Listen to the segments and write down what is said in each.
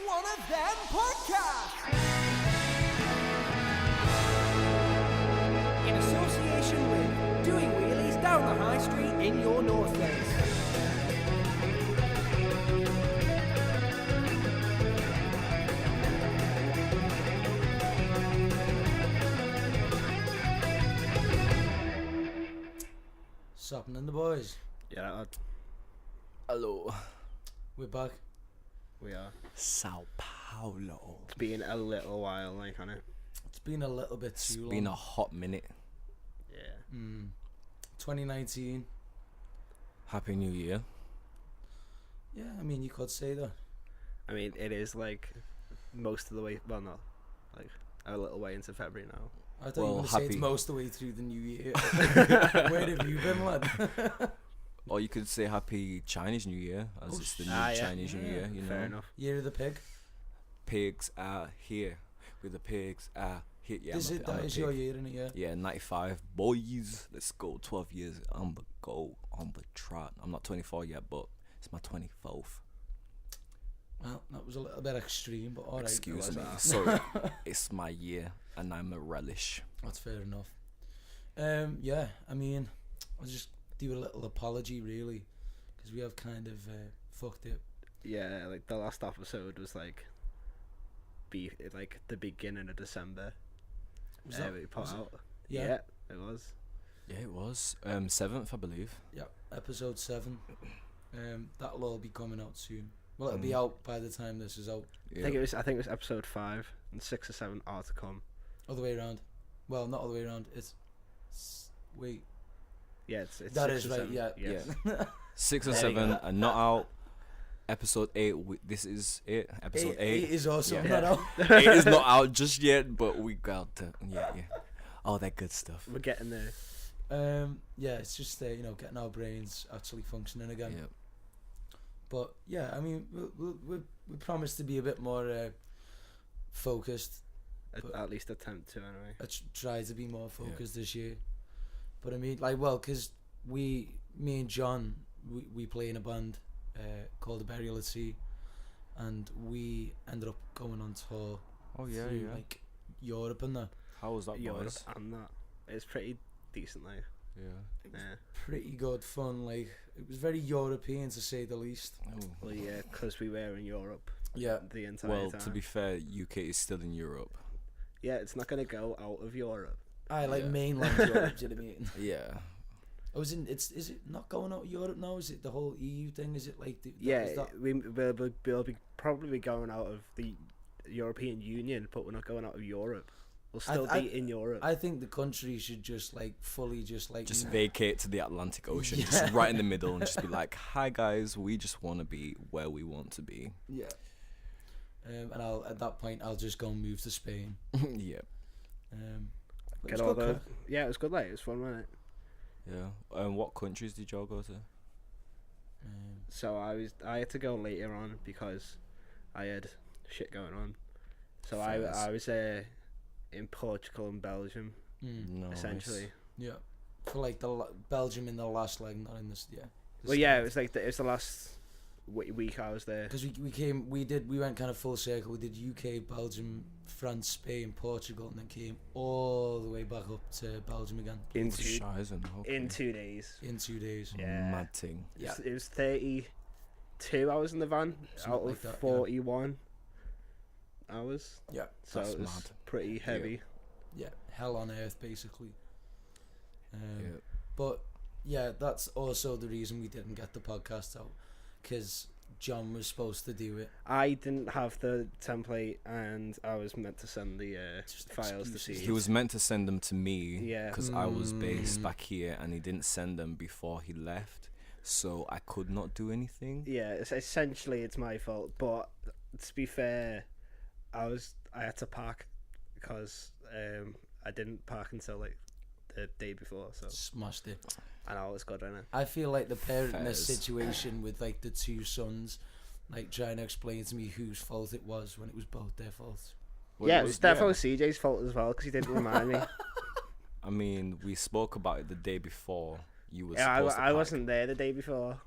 One of Them podcast. In association with Doing Wheelies Down the High Street in your North Face. Supping in the boys. Yeah, Hello. We're back. we are. Sao Paulo. It's been a little while, like, on it. It's been a little bit too long. It's been a hot minute. Yeah. 2019. Happy New Year. Yeah, I mean, you could say that. I mean, it is like most of the way. Well, no, like a little way into February now. I thought you were Well, going to say it's happy- most of the way through the new year. Where have you been, lad? Or you could say Happy Chinese New Year, as Oh, it's the new yeah. Chinese New Yeah. Year, you Fair know. enough. Year of the pig. Pigs are here. With the pigs are here. Yeah, Is I'm a, it I'm that a is pig. your year, innit? Yeah. Yeah, 95. Boys, let's go. 12 years on the go, on the trot. I'm not 24 yet, but it's my 24th. Well, that was a little bit extreme, but alright. Excuse was me. that? Sorry. It's my year, and I'm a relish. That's fair enough. Yeah, I mean, I'll just do a little apology, really, because we have kind of fucked it. Yeah, like the last episode was like, like the beginning of December. Was that? We put was it? out. Yeah. It was. Yeah, it was. 7th, I believe. Yeah, episode 7. That'll all be coming out soon. Well, it'll be out by the time this is out. Yeah. I think it was episode 5, and 6 or 7 are to come. Other way around. Well, not all the way around. Wait. Yeah, it's That 6 is or right. 7. Yeah. Yes. Yeah. 6 or There you 7 go. are not out. Episode 8, this is it. Episode 8. 8 is also Yeah. not out. 8 is not out just yet, but we got to, yeah. All that good stuff. We're getting there. Yeah, it's just getting our brains actually functioning again. Yeah. But yeah, I mean, we promise to be a bit more focused. At least attempt to, anyway. I try to be more focused this year. But I mean, like, well, because me and John, we play in a band called The Burial at Sea, and we ended up going on tour Oh, through like Europe and that. How was that, Europe boys? and that. It's pretty decent, like. Yeah. Yeah. Pretty good fun. Like, it was very European to say the least. Well, yeah, because we were in Europe Yeah. the entire Well, time. to be fair, UK is still in Europe. Yeah, it's not going to go out of Europe. I like Yeah. mainland Europe. Do you know what I mean? Yeah. Oh, is it not going out of Europe now? Is it the whole EU thing? Is it like Yeah, is that, we'll be probably going out of the European Union, but we're not going out of Europe. We'll still I- be in Europe. I think the country should just like fully just Vacate to the Atlantic Ocean, Yeah. just right in the middle, and just be like, "Hi guys, we just want to be where we want to be." yeah. And at that point I'll just go and move to Spain. Yeah. But Get it's all good the crack. yeah, it was good. Like, it was fun, wasn't it? Yeah. What countries did y'all go to? So I had to go later on because I had shit going on. So Fairs. I was in Portugal and Belgium Nice. essentially. Yeah. For like Belgium in the last leg, not in this. Yeah. Well, yeah, it was like it was the last week I was there. Because we went kind of full circle. We did UK, Belgium, France, Spain, Portugal, and then came all the way back up to Belgium again In To 2 Shizen, okay. in 2 days. in 2 days. Yeah. Mad thing. Yeah. It was 32 hours in the van Something out like of that, yeah. 41 hours. Yeah. So That's it was mad. pretty heavy. Yeah. Hell on earth, basically. Yeah. But yeah, that's also the reason we didn't get the podcast out, because John was supposed to do it. I didn't have the template, and I was meant to send the Just files to excuses. see. He was meant to send them to me Yeah. because I was based Mm. back here, and he didn't send them before he left, so I could not do anything. Yeah, essentially it's my fault. But to be fair, I had to park because I didn't park until like the day before. So Smashed it. and I was good in it. I feel like the parent in this Fairs. situation with like the two sons, like trying to explain to me whose fault it was when it was both their faults. Well, Yeah, it was definitely CJ's fault as well because he didn't remind me. I mean, we spoke about it the day before. You were Yeah, supposed to I pack. wasn't there the day before.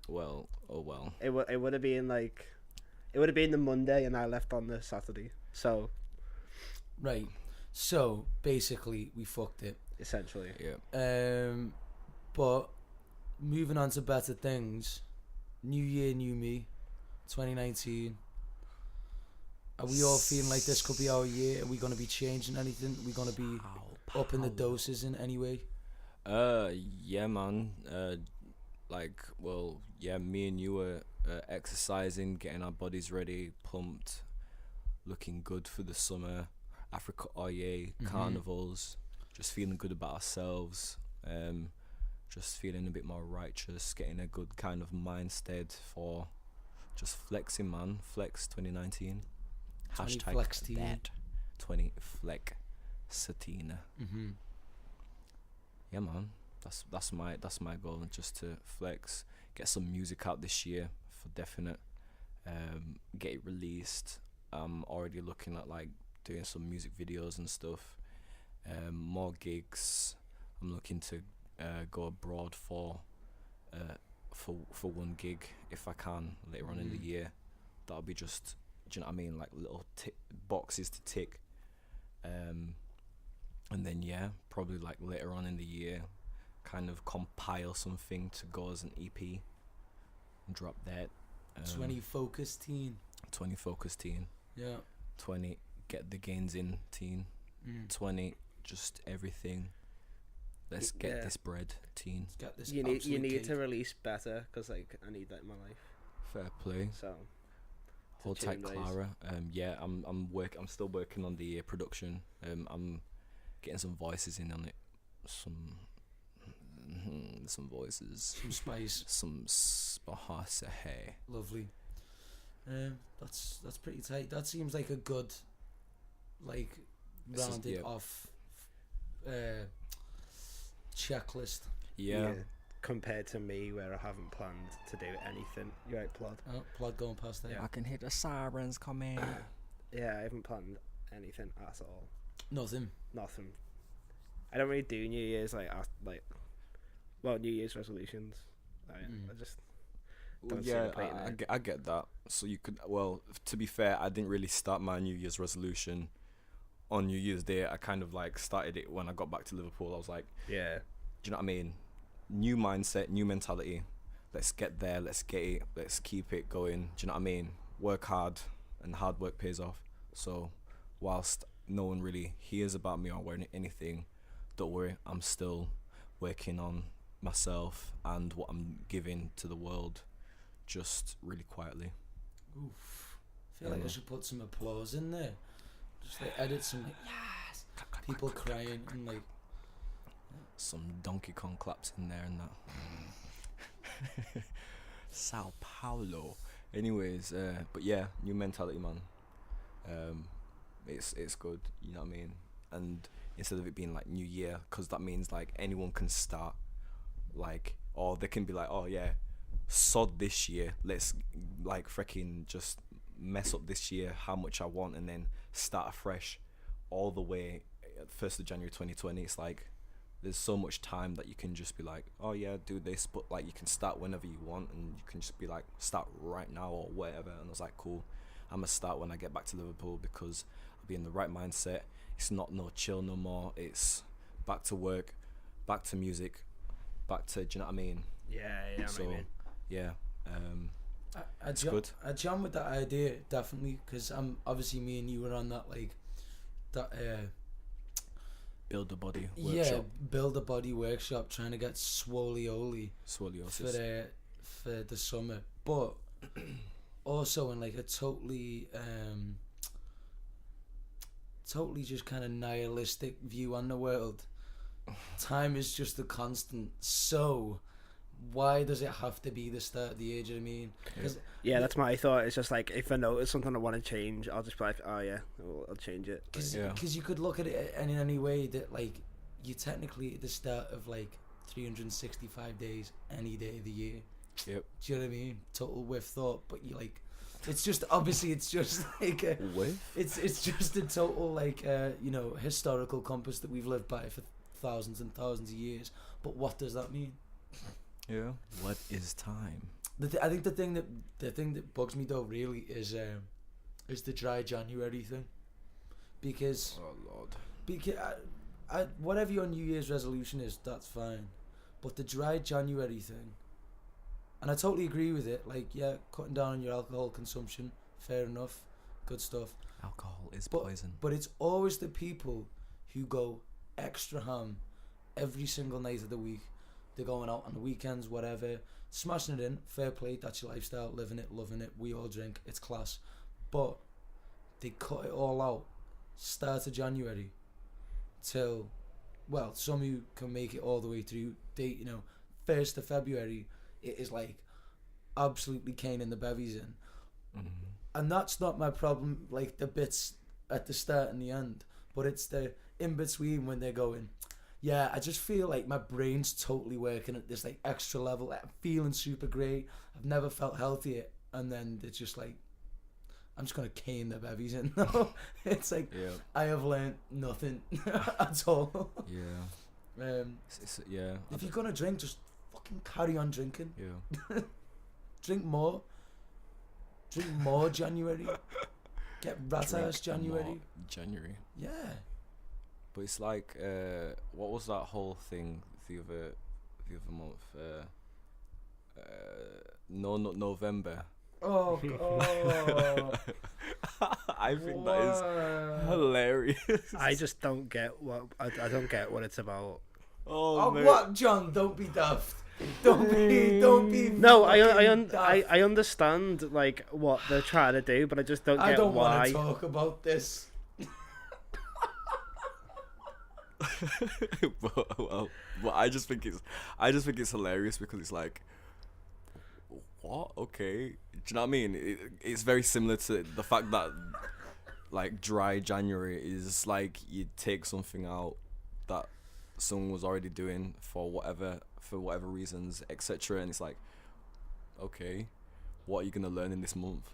Well, oh well. It would have been like It would have been the Monday, and I left on the Saturday. So Right. So basically, we fucked it. essentially, Yeah. But moving on to better things. New year, new me. 2019. Are we all feeling like this could be our year? Are we gonna be changing anything? Are we gonna be upping the doses in any way? Yeah, man. Me and you were exercising, getting our bodies ready, pumped, looking good for the summer. Africa Oye, carnivals, just feeling good about ourselves. Just feeling a bit more righteous, getting a good kind of mindset for just flexing, man. Flex 2019. Hashtag flex teen. that. 20 flex satina. Yeah, man. That's my goal, just to flex, get some music out this year for definite. Get it released. I'm already looking at like doing some music videos and stuff. More gigs. I'm looking to go abroad for one gig if I can later on in the year. That'll be just, do you know what I mean, like little boxes to tick. And then probably like later on in the year, kind of compile something to go as an EP and drop that. 20 focus teen. 20 focus teen. Yeah. 20 get the gains in teen. 20 just everything. Let's get this bread teen. Let's get this. you need cake. to release better, because like I need that in my life. Fair play. So Hold tight, Clara. I'm still working on the production. I'm getting some voices in on it. Some voices. Some spice. Some spice. Hey. Lovely. That's pretty tight. That seems like a good, like, rounded off checklist. Yeah. Compared to me, where I haven't planned to do anything. You right, Plod? Oh, Plod going past there. I can hear the sirens coming. Yeah, I haven't planned anything at all. Nothing. I don't really do New Year's New Year's resolutions. I just don't see the point in it. I get that. So you could, to be fair, I didn't really start my New Year's resolution on New Year's Day. I kind of like started it when I got back to Liverpool. I was like, yeah, do you know what I mean? New mindset, new mentality. Let's get there. Let's get it. Let's keep it going. Do you know what I mean? Work hard, and hard work pays off. So, whilst no one really hears about me or anything, don't worry. I'm still working on myself and what I'm giving to the world, just really quietly. Oof. I feel like I should put some applause in there. Just like edit some yes, people crying and like some Donkey Kong claps in there and that. Sao Paulo. Anyways, but yeah, new mentality, man. It's good, you know what I mean? And instead of it being like New Year, because that means like anyone can start, like, or they can be like, oh yeah, sod this year, let's like freaking just mess up this year how much I want, and then start afresh all the way at 1st of January 2020. It's like there's so much time that you can just be like, oh yeah, do this, but like you can start whenever you want, and you can just be like, start right now or whatever. And I was like, cool, I'm gonna start when I get back to Liverpool, because I'll be in the right mindset. It's not no chill no more. It's back to work, back to music, back to, do you know what I mean? Yeah. So, yeah. It's jam, good. I jam with that idea, definitely, because obviously me and you were on that Build a body yeah, workshop. build a body workshop, trying to get scoliosis for the summer, but also in like a totally just kind of nihilistic view on the world. Time is just a constant, so why does it have to be the start of the age? You know what I mean? Yeah, that's my thought. It's just like, if I notice something I want to change, I'll just be like, oh yeah, I'll change it. Because you could look at it in any way that like you technically at the start of like 365 days any day of the year. Yep. Do you know what I mean? Total whiff thought, but you like, it's just obviously it's just like a, it's just a total like historical compass that we've lived by for thousands and thousands of years. But what does that mean? Yeah. What is time? I think the thing that bugs me though really is the dry January thing, because whatever your New Year's resolution is, that's fine, but the dry January thing, and I totally agree with it. Like, yeah, cutting down on your alcohol consumption, fair enough, good stuff. Alcohol is poison. But it's always the people who go extra ham every single night of the week. They're going out on the weekends, whatever, smashing it in. Fair play, that's your lifestyle, living it, loving it. We all drink, it's class. But they cut it all out, start of January till, well, some who can make it all the way through. 1st of February, it is like absolutely caning the bevies in. Mm-hmm. And that's not my problem, like the bits at the start and the end, but it's the in between when they're going, yeah, I just feel like my brain's totally working at this like extra level. Like, I'm feeling super great. I've never felt healthier. And then it's just like, I'm just going to cane the bevies in. It's like, yeah. I have learned nothing at all. Yeah. Yeah. If you're going to drink, just fucking carry on drinking. Yeah. Drink more January. Get rat-ass January. January. Yeah. But it's like, what was that whole thing the other month? Not November. Oh God. I think that is hilarious. I just don't get what I don't get what it's about. Oh, mate. What, John? Don't be daft. Don't be. No, daft. I understand like what they're trying to do, but I just don't get why. I don't want to talk about this. but I just think it's hilarious because it's like, what? Okay, do you know what I mean? It's very similar to the fact that like dry January is like you take something out that someone was already doing for whatever reasons, etc. And it's like, okay, what are you gonna learn in this month?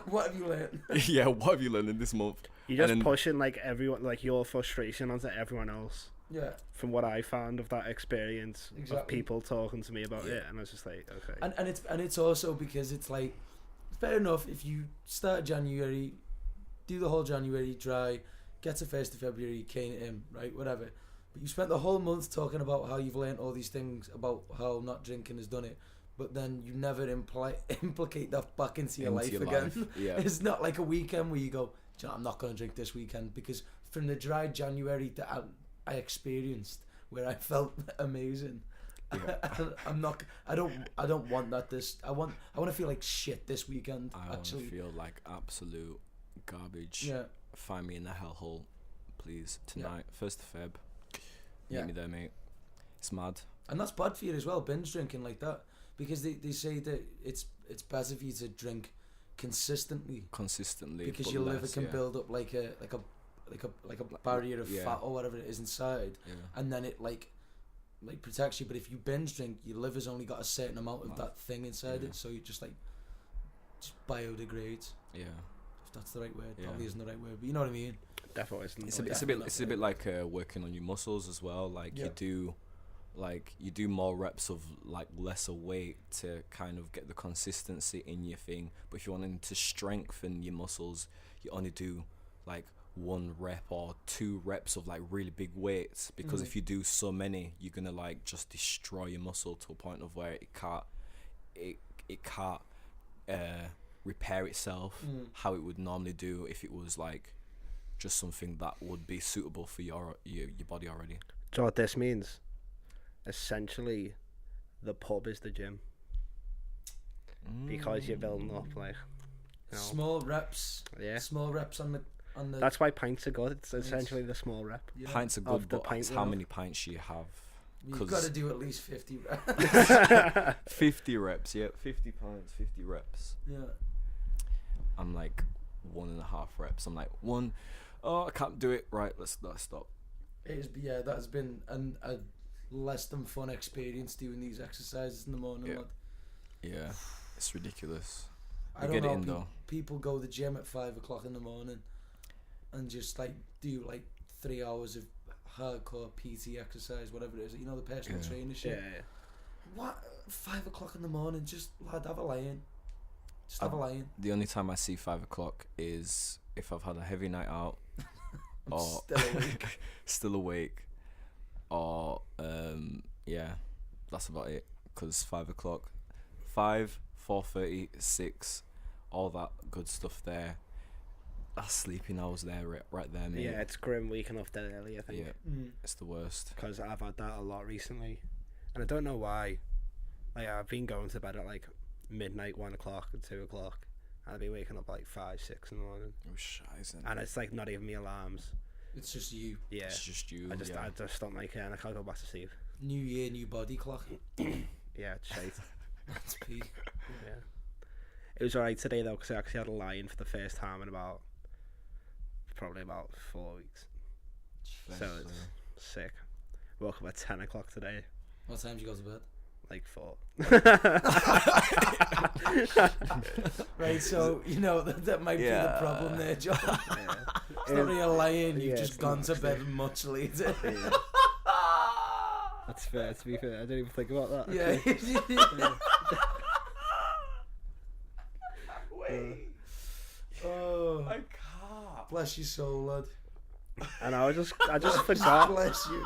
What have you learned? Yeah, what have you learned in this month? You're just pushing like everyone, like your frustration onto everyone else. Yeah. From what I found of that experience of people talking to me about it, and I was just like, okay. And it's also because it's like, fair enough if you start January, do the whole January dry, get to 1st of February, cane it in, right, whatever. But you spent the whole month talking about how you've learned all these things about how not drinking has done it, but then you never implicate that back into your life again. Yeah. It's not like a weekend where you go, "Do you know, I'm not going to drink this weekend," because from the dry January that I experienced, where I felt amazing, yeah. I don't want that. I want to feel like shit this weekend. I want to feel like absolute garbage. Yeah. Find me in the hellhole, please, tonight, 1st of Feb. Meet me there, mate. It's mad. And that's bad for you as well, binge drinking like that, because they say that it's better for you to drink consistently, because your liver can build up like a barrier of fat or whatever it is inside, and then it like protects you. But if you binge drink, your liver's only got a certain amount of that thing inside it, so you just biodegrades. Yeah, if that's the right word. Probably isn't the right word, but you know what I mean. Definitely isn't. It's a bit like working on your muscles as well. Like you do more reps of like lesser weight to kind of get the consistency in your thing. But if you're wanting to strengthen your muscles, you only do like 1 rep or 2 reps of like really big weights, because if you do so many, you're gonna like just destroy your muscle to a point of where it can't repair itself how it would normally do if it was like just something that would be suitable for your body already. Do you know what this means? Essentially, the pub is the gym, because you're building up like small reps. Yeah, small reps on the. That's why pints are good. It's essentially the small rep. Yeah. Pints are good, but it's how many pints you have. You've got to do at least 50 reps. 50 reps, yeah. 50 pints, 50 reps. Yeah. I'm like 1.5 reps. I'm like, I can't do it. Right, let's stop. That's been a less than fun experience doing these exercises in the morning. Yeah, yeah, it's ridiculous. I don't know though. People go to the gym at 5 o'clock in the morning and just like do like 3 hours of hardcore PT exercise, whatever it is. You know, the personal trainer shit. Yeah. What? 5 o'clock in the morning, just lad, have a lie-in. Just have a lie-in. The only time I see 5 o'clock is if I've had a heavy night out, or Still awake. still awake, or yeah, that's about it. 'Cause 5 o'clock, 5, 4:30, 6, all that good stuff there. That's sleeping hours there, right there, mate. Yeah, it's grim waking up that early, I think. Yeah, it's the worst. Because I've had that a lot recently. And I don't know why. Like, I've been going to bed at like midnight, 1 o'clock, and 2 o'clock. And I've been waking up like 5, 6 in the morning. Oh, scheiße. And it's like not even me alarms. It's just you. Yeah. It's just you. I just don't like it and I can't go back to sleep. New year, new body clock. Yeah, it's shite. That's peak. Yeah. It was alright today though, because I actually had a lie-in for the first time in probably about 4 weeks. So it's sick. Woke up at 10 o'clock today. What time did you go to bed? Like 4. Right, so that might be the problem there, John. Yeah. It's not really a lie-in. You've Yeah, just it's gone not to bed much later. Yeah. That's fair. To be fair, I didn't even think about that. Yeah. actually. Wait. Oh, I can't. bless your soul, lad. And I just forgot. Bless you.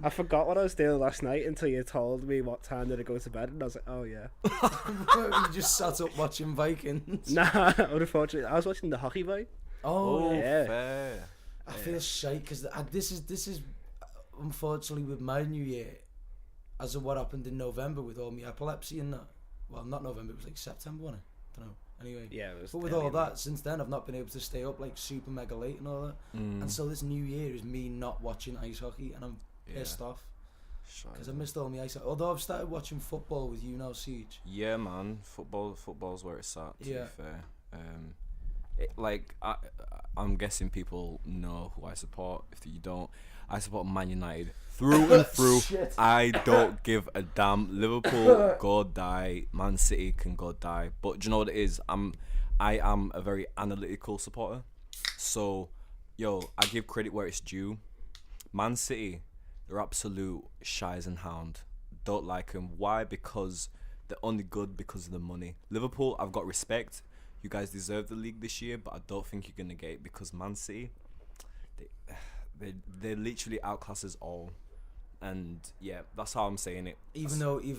I forgot what I was doing last night until you told me what time did I go to bed, and I was like, oh yeah. You just sat up watching Vikings. Nah, unfortunately, I was watching the hockey fight. Oh, yeah. Fair. I feel shite because this is unfortunately with my new year, as of what happened in November with all my epilepsy and that. Well, not November, it was like September, wasn't it? I don't know. Anyway, Yeah, it was. but with all that, since then I've not been able to stay up like super mega late and all that. And so this new year is me not watching ice hockey, and I'm pissed off because I missed all my ice hockey. Although I've started watching football with you now, Siege. Yeah, man. Football's where it's at. To Yeah. be fair, I'm guessing people know who I support. If you don't, I support Man United through and through. Shit. I don't give a damn. Liverpool, go die. Man City can go die. But do you know what it is? I am a very analytical supporter. So, I give credit where it's due. Man City, they're absolute shies and hound. Don't like them. Why? Because they're only good because of the money. Liverpool, I've got respect. You guys deserve the league this year, but I don't think you're gonna get it because Man City, they literally outclass us all, and yeah, that's how I'm saying it. Even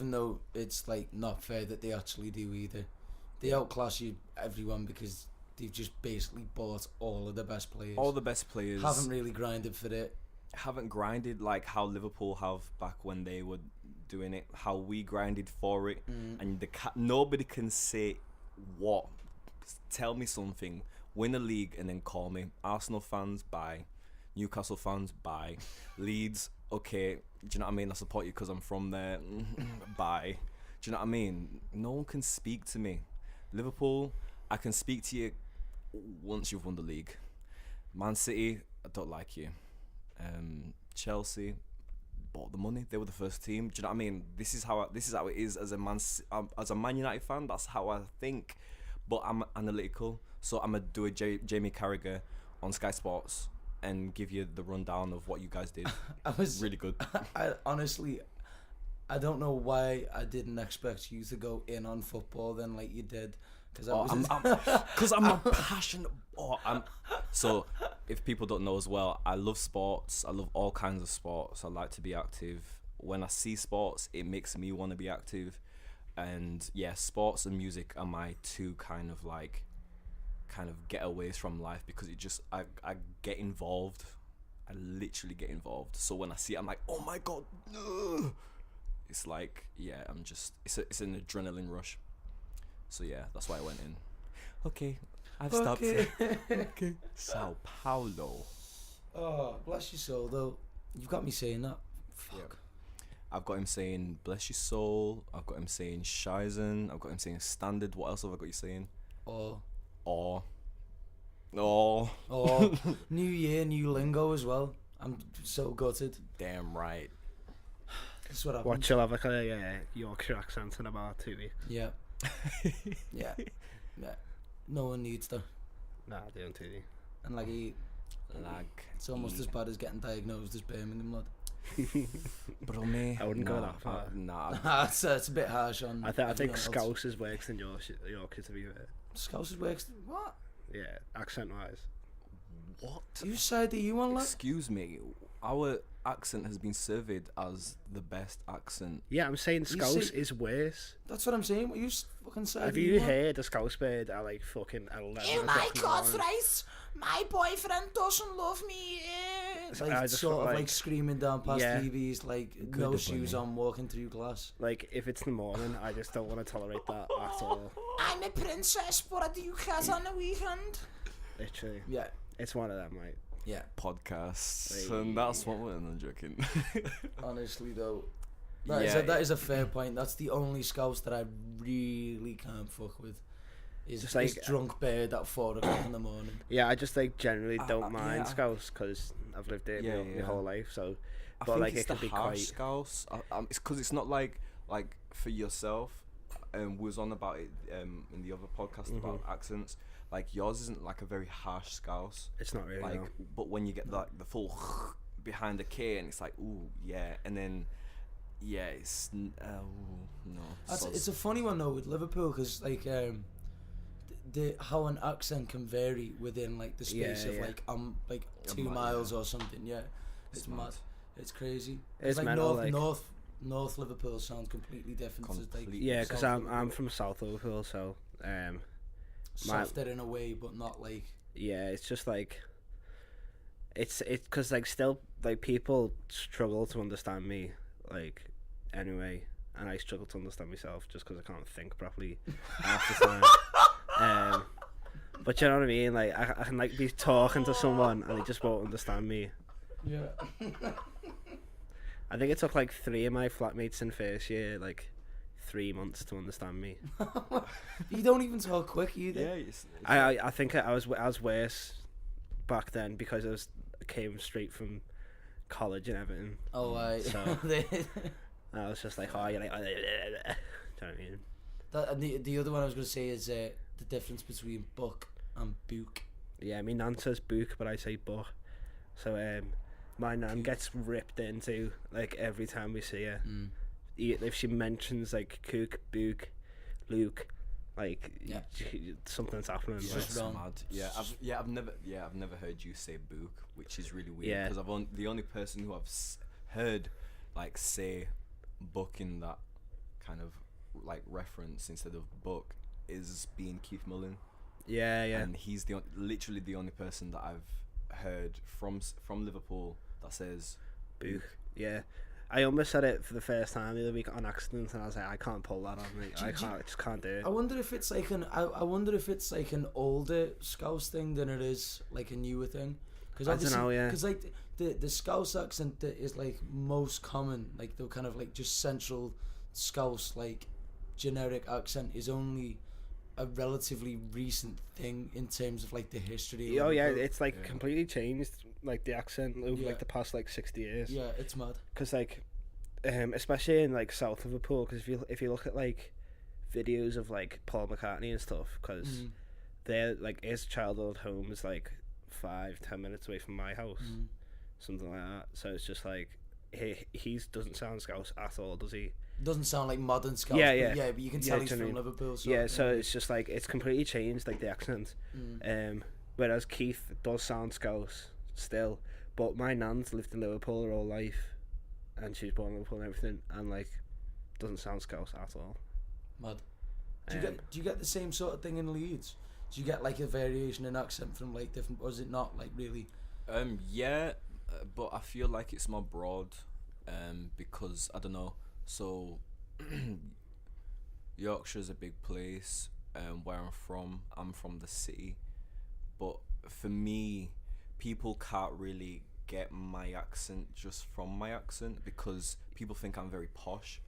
though it's like not fair that they actually do either. They outclass you everyone because they've just basically bought all of the best players. All the best players haven't really grinded for it. Haven't grinded like how Liverpool have back when they were doing it. How we grinded for it, and nobody can say what. Tell me something. Win a league and then call me. Arsenal fans, bye. Newcastle fans, bye. Leeds, okay. Do you know what I mean? I support you because I'm from there. Bye. Do you know what I mean? No one can speak to me. Liverpool, I can speak to you once you've won the league. Man City, I don't like you. Chelsea, bought the money. They were the first team. Do you know what I mean? This is how it is as a Man United fan. That's how I think. But I'm analytical, so I'm gonna do a Jamie Carragher on Sky Sports and give you the rundown of what you guys did. I was really good. I honestly, I don't know why I didn't expect you to go in on football then like you did, because I'm a passionate. So if people don't know as well, I love sports. I love all kinds of sports. I like to be active. When I see sports, it makes me want to be active. And yeah, sports and music are my two kind of getaways from life, because it just I get involved. I literally get involved. So when I see it, I'm like, oh my god, ugh. It's like, yeah, it's an adrenaline rush. So yeah, that's why I went in. Okay, I've stopped. Okay. Sao Paulo. Oh, bless your soul though. You've got me saying that. Fuck. Yeah. I've got him saying bless your soul. I've got him saying Shizen. I've got him saying standard. What else have I got you saying? Or new year, new lingo as well. I'm so gutted. Damn right. That's what happened. Watch, you'll have like a Yorkshire accent in about 2 weeks. Yeah. Yeah. No one needs that. Nah, they don't do. And it's almost as bad as getting diagnosed as Birmingham, lad. Bro, me. I wouldn't go that far. Nah. That's a bit harsh on. I think everyone else. Scouse is worse than Yorkshire, to be fair. Scouse works. What? Yeah, accent wise. What? You said that you want like. Excuse me. Our accent has been surveyed as the best accent. Yeah, I'm saying Scouse is worse. That's what I'm saying. What you fucking said. Have you heard a Scouse bird at like fucking 11 Oh my God, right? My boyfriend doesn't love me. Like I just sort of like screaming down past yeah. TVs, like Good no bunny. shoes on, walking through glass. Like, if it's the morning, I just don't want to tolerate that at all. I'm a princess, but I do cat on the weekend. Literally. Yeah. It's one of them, right? Yeah. Podcasts. Hey. And that's what we're not joking. Honestly, though, that is a fair point. That's the only Scouse that I really can't fuck with. Is Just this like- drunk bird at 4 o'clock in the morning. Yeah, I just like generally don't mind yeah. Scouse because I've lived there my whole life. So, I but think like it's it could the be harsh quite. Scouse. It's because it's not like for yourself. We was on about it in the other podcast about accents. Like yours isn't like a very harsh Scouse. It's not really. Like, No. but when you get like the full behind the K, and it's like ooh yeah, and then yeah, it's no. It's a funny one though with Liverpool because like the how an accent can vary within like the space of like 2 miles or something. Yeah, it's mad. It's crazy. It's like mental, North Liverpool sounds completely different. To, like, Yeah, because South I'm from South Liverpool, so softer in a way, but not like. yeah, it's just like it's because like still like people struggle to understand me like anyway, and I struggle to understand myself just because I can't think properly half the time. But you know what I mean? Like I can like be talking to someone and they just won't understand me. Yeah. I think it took like 3 of my flatmates in first year like 3 months to understand me. You don't even talk quick either. Yeah, it's I think I was worse back then because I came straight from college and everything. Oh, So I was just like, oh, you're like, do you know what I mean? and the other one I was going to say is the difference between buck and book. Yeah, I mean, Nan says book, but I say buck. So my nan gets ripped into like every time we see her. If she mentions like Cook, Book, Luke, like something's happening. It's Like, just wrong. Mad. I've never heard you say book, which is really weird. Yeah. Because the only person who I've heard like say book in that kind of like reference instead of book is being Keith Mullen. yeah. And he's literally the only person that I've heard from Liverpool that says Book. Yeah. I almost said it for the first time the other week on accident, and I was like, I can't pull that on me. I just can't do it. I wonder if it's like I wonder if it's like an older Scouse thing than it is like a newer thing. Because I don't know, yeah. Because like the Scouse accent that is like most common, like the kind of like just central Scouse like generic accent is only a relatively recent thing in terms of like the history. Oh yeah, it's like completely changed, like the accent over like the past like 60 years. Yeah, it's mad. Because like, especially in like South Liverpool, because if you look at like videos of like Paul McCartney and stuff, because they're like his childhood home is like 5-10 minutes away from my house, something like that. So it's just like he doesn't sound Scouse at all, does he? Doesn't sound like modern Scouse. Yeah. But you can tell he's from Liverpool. So, yeah, so it's just like it's completely changed like the accent. Whereas Keith does sound Scouse still, but my nan's lived in Liverpool her whole life, and she's born in Liverpool and everything, and like doesn't sound Scouse at all. Mad. Do you get the same sort of thing in Leeds? Do you get like a variation in accent from like different, or is it not like really? But I feel like it's more broad, because I don't know. So Yorkshire's a big place. Where I'm from the city, but for me, people can't really get my accent just from my accent because people think I'm very posh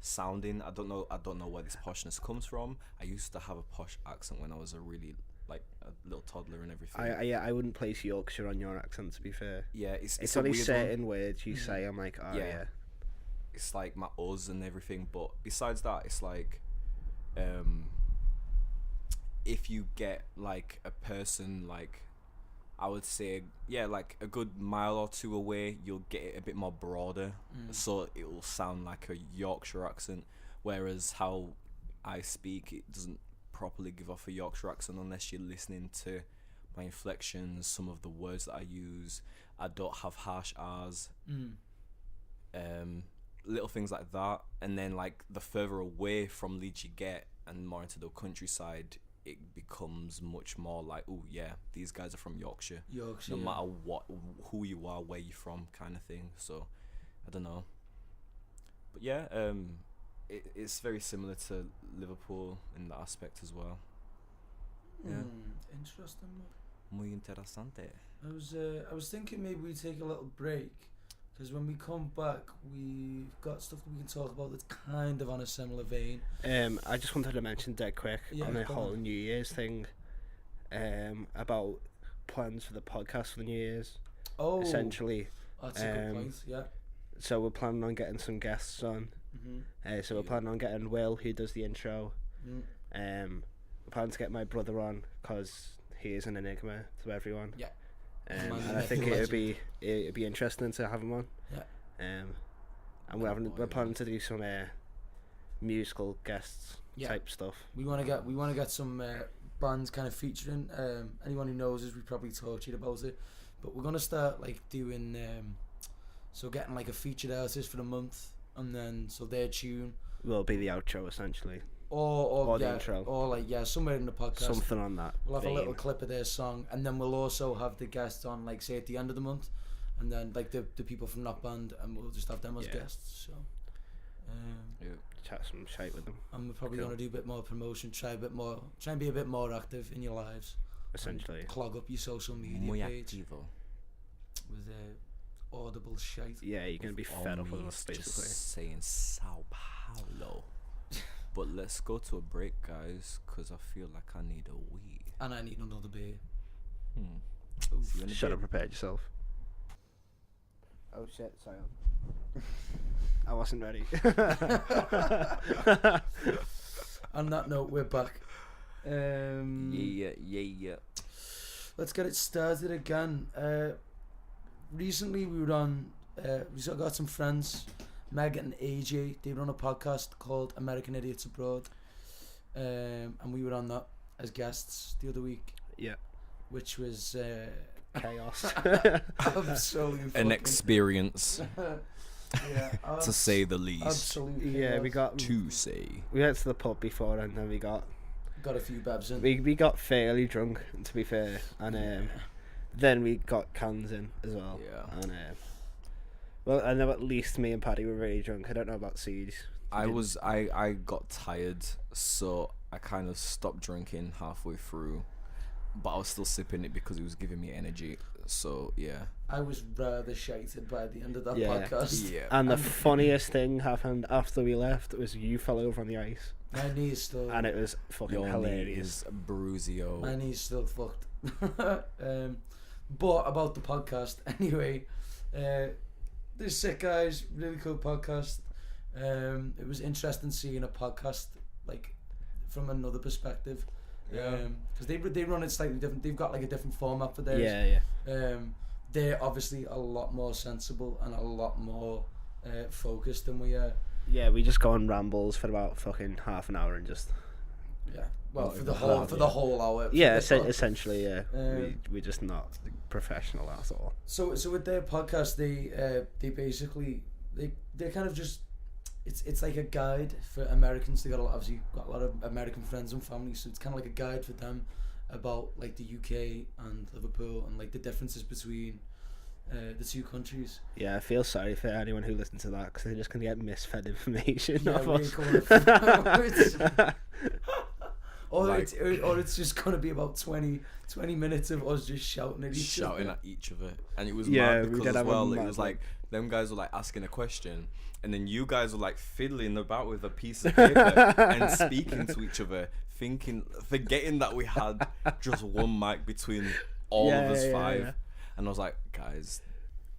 sounding. I don't know where this poshness comes from. I used to have a posh accent when I was a really like a little toddler and everything. I wouldn't place Yorkshire on your accent, to be fair. Yeah, it's only a weird certain words you say. I'm like, oh yeah. It's like my us and everything, but besides that, it's like, if you get like a person like I would say, yeah, like a good mile or two away, you'll get it a bit more broader, so it will sound like a Yorkshire accent. Whereas how I speak, it doesn't properly give off a Yorkshire accent unless you're listening to my inflections, some of the words that I use. I don't have harsh R's. Little things like that. And then, like, the further away from Leeds you get and more into the countryside, it becomes much more like, oh yeah, these guys are from Yorkshire. No matter who you are, where you're from, kind of thing. So I don't know, but yeah, it's very similar to Liverpool in that aspect as well. Yeah, Interesting. muy interesante. I was thinking maybe we take a little break, because when we come back, we've got stuff that we can talk about that's kind of on a similar vein. I just wanted to mention dead quick on the whole New Year's thing, about plans for the podcast for the New Year's. Oh, essentially, that's a good point. Yeah. So we're planning on getting some guests on. So we're planning on getting Will, who does the intro. We're planning to get my brother on, because he is an enigma to everyone. Yeah. And I think it'd be interesting to have him on. Yeah. And we're planning to do some musical guests type stuff. We want to get some bands kind of featuring. Anyone who knows us, we probably talked to you about it, but we're gonna start like doing so getting like a featured artist for the month, and then so their tune will be the outro essentially. Or the intro, or like somewhere in the podcast, something on that. We'll have a little clip of their song, and then we'll also have the guests on, like say at the end of the month, and then like the people from that band, and we'll just have them as guests. So, chat some shite with them. And we're probably gonna do a bit more promotion, try and be a bit more active in your lives. Essentially, clog up your social media Muy page activo. with audible shite. Yeah, you're gonna be fed up with us basically. Just saying Sao Paulo. But let's go to a break, guys, because I feel like I need a wee. And I need another beer. Shut up, prepare yourself. Oh shit, sorry. I wasn't ready. On that note, we're back. Yeah. Let's get it started again. Recently we were on, we got some friends, Meg and AJ, they run a podcast called American Idiots Abroad, and we were on that as guests the other week. Yeah. Which was chaos. Absolutely an experience. Yeah, to say the least. Absolutely. Yeah, chaos. we got we went to the pub before, and then we got a few babs in. We got fairly drunk, to be fair, and then we got cans in as well. Yeah. And well, I know at least me and Paddy were really drunk. I don't know about Siege. I got tired, so I kind of stopped drinking halfway through, but I was still sipping it because it was giving me energy. So yeah, I was rather shited by the end of that podcast. Yeah. And the funniest thing happened after we left was you fell over on the ice. My knee's still. And it was fucking hilarious. Bruzio. My knee's still fucked. But about the podcast, anyway. They're sick guys, really cool podcast. It was interesting seeing a podcast like from another perspective. Because they run it slightly different. They've got like a different format for theirs. Yeah. They're obviously a lot more sensible and a lot more focused than we are. Yeah, we just go on rambles for about fucking half an hour and just. Yeah. Well, for the whole hour. Yeah, essentially, yeah. We're just not professional at all. So with their podcast, they basically they're kind of just it's like a guide for Americans. They obviously got a lot of American friends and family, so it's kind of like a guide for them about like the UK and Liverpool and like the differences between the two countries. Yeah, I feel sorry for anyone who listens to that because they're just gonna get misfed information. Yeah, of us. Or it's just gonna be about 20 minutes of us just shouting at each other, and it was mad because as well it was like them guys were like asking a question, and then you guys were like fiddling about with a piece of paper and speaking to each other, forgetting that we had just one mic between all of us five. And I was like, guys,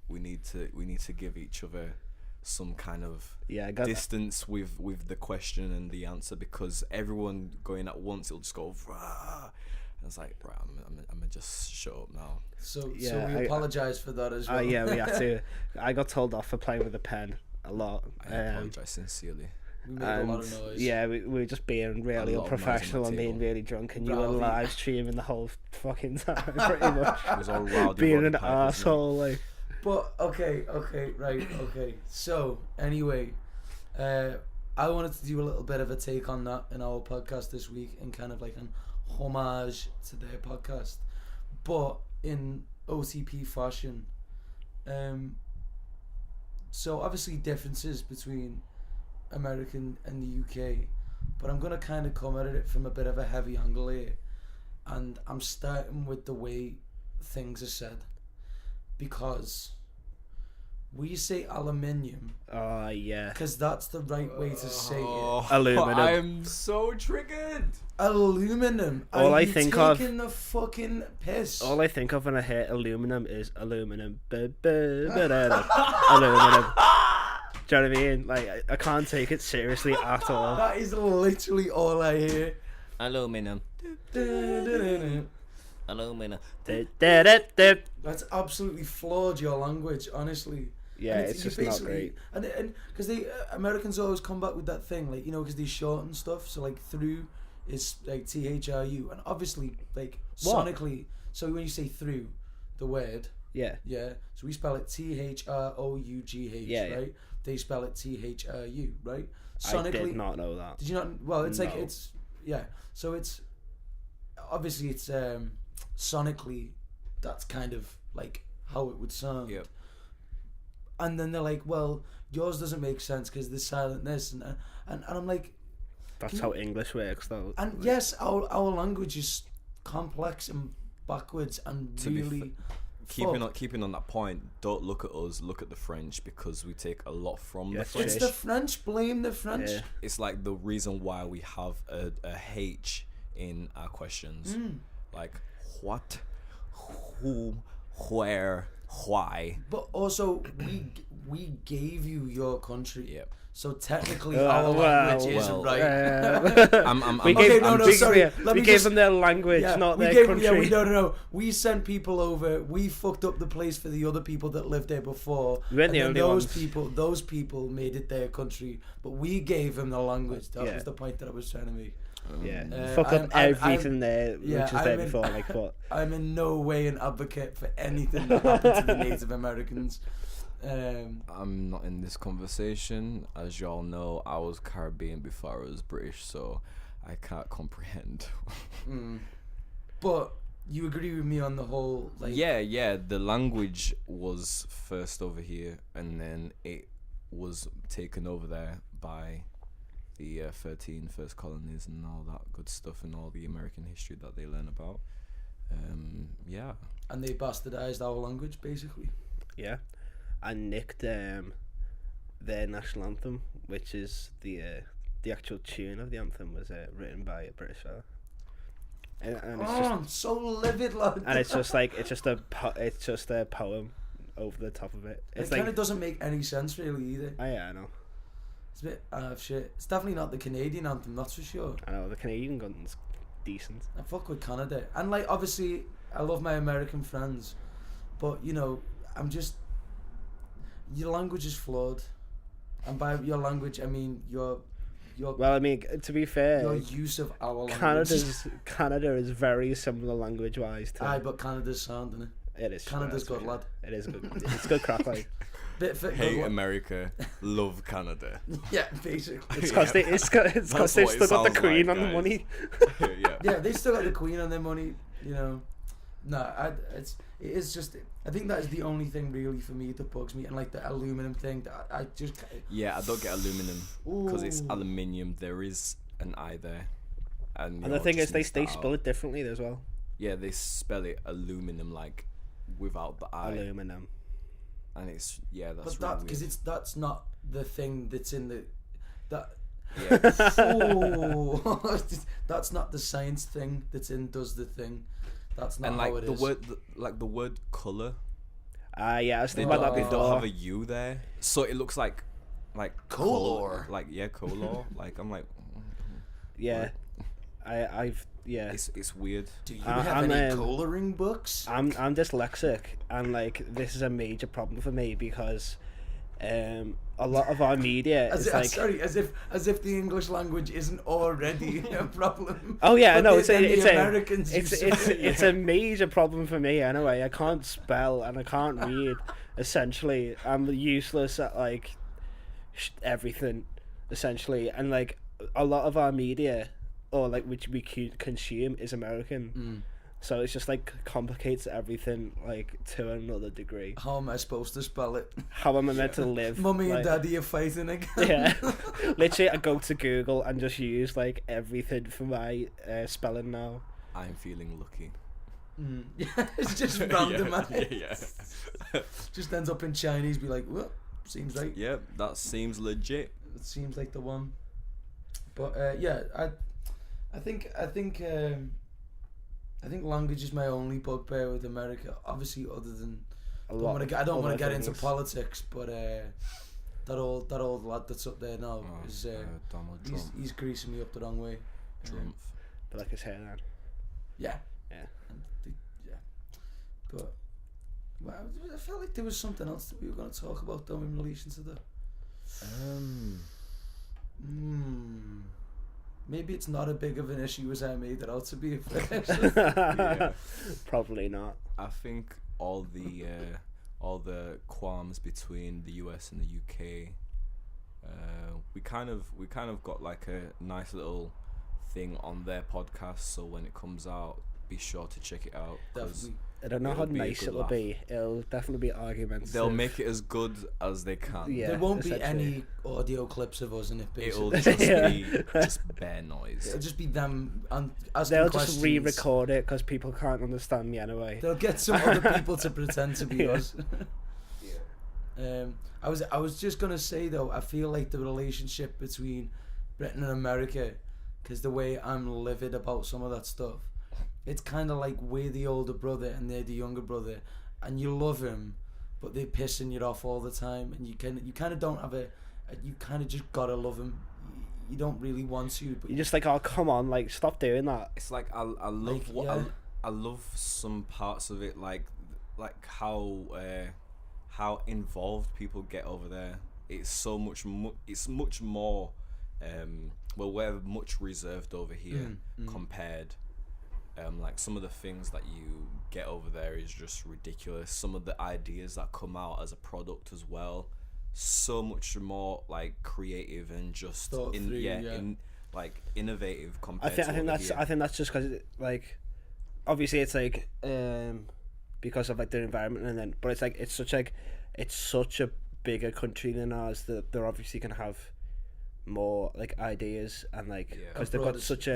we need to give each other some kind of distance with the question and the answer, because everyone going at once, it'll just go rah, I was like, right, I'm gonna just shut up now. So Yeah, we apologise for that as well. Yeah, we had to. I got told off for playing with a pen a lot. I apologize sincerely. We made a lot of noise. Yeah, we were just being really A lot of noise on unprofessional the and being table. really drunk, and you were Rowdy. live streaming the whole fucking time, pretty much. It was all rowdy. Being Roddy an Piper, isn't it? arsehole, like. But okay, right, okay. So anyway, I wanted to do a little bit of a take on that in our podcast this week, and kind of like an homage to their podcast, but in OTP fashion. So obviously differences between American and the UK, but I'm gonna kind of come at it from a bit of a heavy angle here, and I'm starting with the way things are said, because we say aluminium Oh yeah. because that's the right way to say it. Aluminum. I'm so triggered. Aluminum. All Are I you think of- taking the fucking piss? All I think of when I hear aluminum is aluminum. Aluminum. Do you know what I mean? Like, I can't take it seriously at all. That is literally all I hear. Aluminum. That's Aluminum. absolutely flawed, your language, honestly. Yeah, And it's you just not basically- great. And because they Americans always come back with that thing, like, you know, because they shorten stuff. So like through is like THRU, and obviously like What? sonically. So when you say through, the word, Yeah. yeah. So we spell it THROUGH, Yeah, yeah. right? They spell it THRU, right? I did not know that. Did you not? Well, it's like No. it's yeah. So it's obviously it's sonically that's kind of like how it would sound. Yep. And then they're like, well, yours doesn't make sense because there's silent this and I'm like, That's how English works, though. and yes, our language is complex and backwards and To be really. Keeping on that point, don't look at us, look at the French, because we take a lot from Yeah, the it's French. It's the French. Blame the French. Yeah. It's like the reason why we have a H in our questions. Like, what, who, where, why. But also, we gave you your country. Yep. So technically, Well, our language is well, right. We Okay, gave, no, we, sorry. yeah, Let we me gave just- them their language, not we their gave, country. No. We sent people over. We fucked up the place for the other people that lived there before. We weren't the and then only those ones. those people made it their country, but we gave them the language. That Yeah. was the point that I was trying to make. Yeah, Uh, fucked up I'm- everything there, which yeah, was there I'm in- before. Like, what? I'm in no way an advocate for anything that happened to the Native Americans. I'm not in this conversation. As y'all know, I was Caribbean before I was British, so I can't comprehend. But you agree with me on the whole, like, Yeah, the language was first over here, and then it was taken over there by the 13 first colonies and all that good stuff, and all the American history that they learn about. Yeah. and they bastardized our language basically. Yeah, and nicked their national anthem, which is the actual tune of the anthem was written by a British fella. And it's just, I'm so livid, lad. and it's just a poem over the top of it. It's It kind of doesn't make any sense really either. oh yeah, I know. It's a bit shit. It's definitely not the Canadian anthem, that's for sure. I know the Canadian gun's decent. I fuck with Canada, and like obviously I love my American friends, but you know I'm just, your language is flawed, and by your language I mean your Well, I mean, to be your fair, use of our language. Canada is very similar language wise to. Aye, but Canada's sound, innit? It is. Canada's good, good, lad. It is good. It's good crap, like. Bit fit. Hate America, love Canada. Yeah, basically. It's because they've That's still what it got the sounds Queen like, on the guys. money. Yeah. Yeah, they still got the Queen on their money, you know. No, it is just. I think that is the only thing really for me that bugs me, and like the aluminum thing. That I just. Yeah, I don't get aluminum because it's Ooh. aluminium. There is an I there, and And the thing is, they spell it differently as well. Yeah, they spell it aluminum like without the I, Aluminum. and it's that's But really that because weird. that's not the thing that's in the that. Yeah. Oh, that's not the science thing that's in does the thing. That's not And how like it the is. word, the word color, Yeah, I was they thinking about don't, that they don't before. have a U there, so it looks like Color. like color. Like I'm like, Yeah. It's weird. Do you have any colouring books? I'm dyslexic, and like this is a major problem for me because a lot of our media is like as if the English language isn't already a problem. Oh yeah, no, it's a major problem for me anyway. I can't spell and I can't read. Essentially, I'm useless at like everything. Essentially, and like a lot of our media, or like which we consume, is American. So it's just like complicates everything like to another degree. How am I supposed to spell it? How am I meant to live? Mummy and Daddy are fighting again. Yeah, literally, I go to Google and just use like everything for my spelling now. I'm feeling lucky. Yeah, it's just random. Yeah. Just ends up in Chinese. Be like, well, seems right. Yep, that seems legit. It seems like the one. But yeah, I think language is my only bugbear with America. Obviously, other than I don't want to get into politics, but that old lad that's up there now is Donald Trump. He's greasing me up the wrong way. Trump. But like his hair then. Yeah. Yeah. But well, I felt like there was something else that we were going to talk about though in relation to that. Maybe it's not as big of an issue as I made it out to be. Yeah. Probably not. I think all the qualms between the US and the UK, we kind of got like a nice little thing on their podcast. So when it comes out, be sure to check it out. I don't know how nice it'll be. It'll definitely be arguments. They'll make it as good as they can. Yeah, there won't be any audio clips of us in it. Basically. It'll just be just bare noise. It'll just be them asking They'll questions. just re-record it because people can't understand me anyway. They'll get some other people to pretend to be us. I was just gonna say though, I feel like the relationship between Britain and America, because the way I'm livid about some of that stuff, it's kind of like we're the older brother and they're the younger brother, and you love him, but they're pissing you off all the time, and you kind of don't have you kind of just gotta love him. You don't really want to, but you're just like, oh come on, like stop doing that. It's like I love like, I love some parts of it, like how involved people get over there. It's so much it's much more we're much reserved over here compared. Like some of the things that you get over there is just ridiculous. Some of the ideas that come out as a product as well, so much more like creative and just like innovative compared to I think that's just because like obviously it's like because of like their environment, and then but it's like it's such a bigger country than ours that they're obviously gonna have more like ideas, and like because they've got such